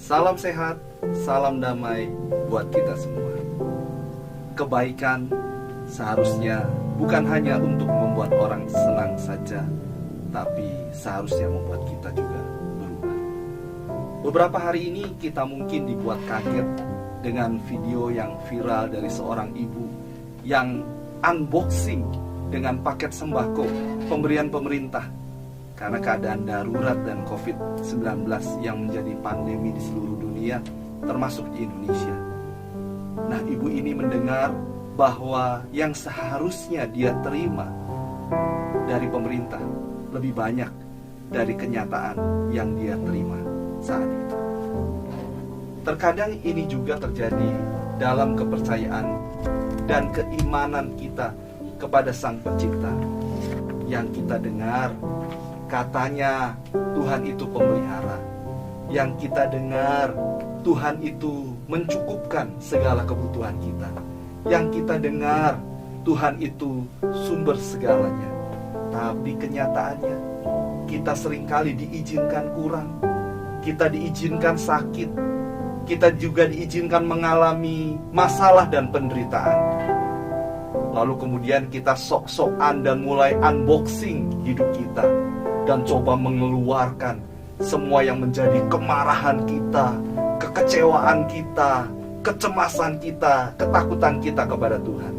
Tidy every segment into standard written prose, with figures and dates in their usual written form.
Salam sehat, salam damai buat kita semua. Kebaikan seharusnya bukan hanya untuk membuat orang senang saja, tapi seharusnya membuat kita juga berubah. Beberapa hari ini kita mungkin dibuat kaget dengan video yang viral dari seorang ibu yang unboxing dengan paket sembako pemberian pemerintah karena keadaan darurat dan COVID-19 yang menjadi pandemi di seluruh dunia, termasuk di Indonesia. Nah, ibu ini mendengar bahwa yang seharusnya dia terima dari pemerintah lebih banyak dari kenyataan yang dia terima saat itu. Terkadang ini juga terjadi dalam kepercayaan dan keimanan kita kepada Sang Pencipta. Yang kita dengar, katanya Tuhan itu pemelihara. Yang kita dengar, Tuhan itu mencukupkan segala kebutuhan kita. Yang kita dengar, Tuhan itu sumber segalanya. Tapi kenyataannya, kita seringkali diizinkan kurang. Kita diizinkan sakit. Kita juga diizinkan mengalami masalah dan penderitaan. Lalu kemudian kita sok-sokan dan mulai unboxing hidup kita dan coba mengeluarkan semua yang menjadi kemarahan kita, kekecewaan kita, kecemasan kita, ketakutan kita kepada Tuhan.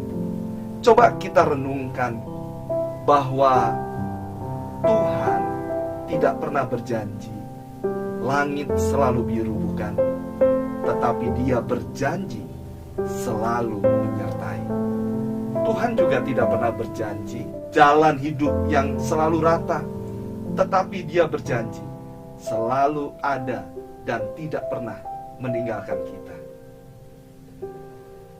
Coba kita renungkan bahwa Tuhan tidak pernah berjanji langit selalu biru, bukan? Tetapi Dia berjanji selalu menyertai. Tuhan juga tidak pernah berjanji jalan hidup yang selalu rata, tetapi Dia berjanji selalu ada dan tidak pernah meninggalkan kita.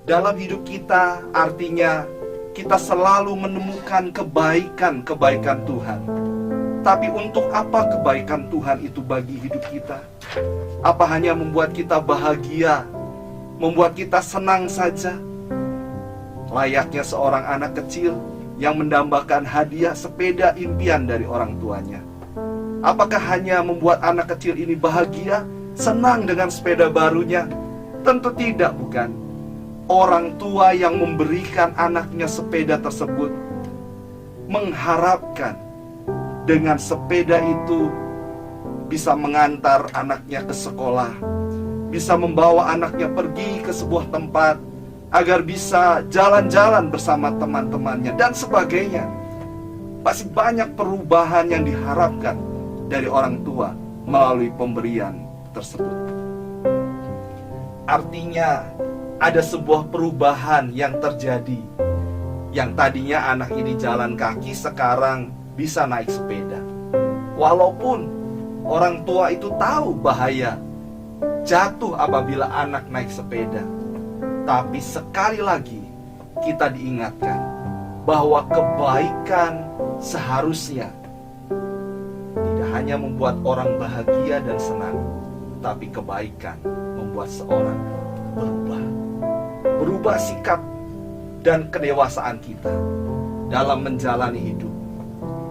Dalam hidup kita artinya kita selalu menemukan kebaikan-kebaikan Tuhan. Tapi untuk apa kebaikan Tuhan itu bagi hidup kita? Apa hanya membuat kita bahagia, membuat kita senang saja? Layaknya seorang anak kecil yang mendambakan hadiah sepeda impian dari orang tuanya. Apakah hanya membuat anak kecil ini bahagia, senang dengan sepeda barunya? Tentu tidak, bukan. Orang tua yang memberikan anaknya sepeda tersebut mengharapkan dengan sepeda itu bisa mengantar anaknya ke sekolah, bisa membawa anaknya pergi ke sebuah tempat, agar bisa jalan-jalan bersama teman-temannya dan sebagainya. Pasti banyak perubahan yang diharapkan dari orang tua melalui pemberian tersebut. Artinya ada sebuah perubahan yang terjadi. Yang tadinya anak ini jalan kaki, sekarang bisa naik sepeda. Walaupun orang tua itu tahu bahaya jatuh apabila anak naik sepeda, tapi sekali lagi kita diingatkan bahwa kebaikan seharusnya tidak hanya membuat orang bahagia dan senang, tapi kebaikan membuat seorang berubah sikap dan kedewasaan kita dalam menjalani hidup.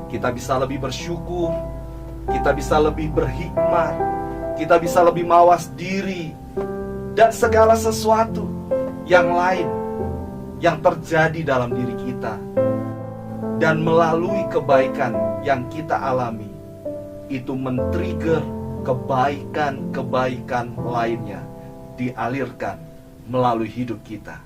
Kita bisa lebih bersyukur, kita bisa lebih berhikmat, kita bisa lebih mawas diri, dan segala sesuatu yang lain yang terjadi dalam diri kita. Dan melalui kebaikan yang kita alami, itu men-trigger kebaikan-kebaikan lainnya dialirkan melalui hidup kita.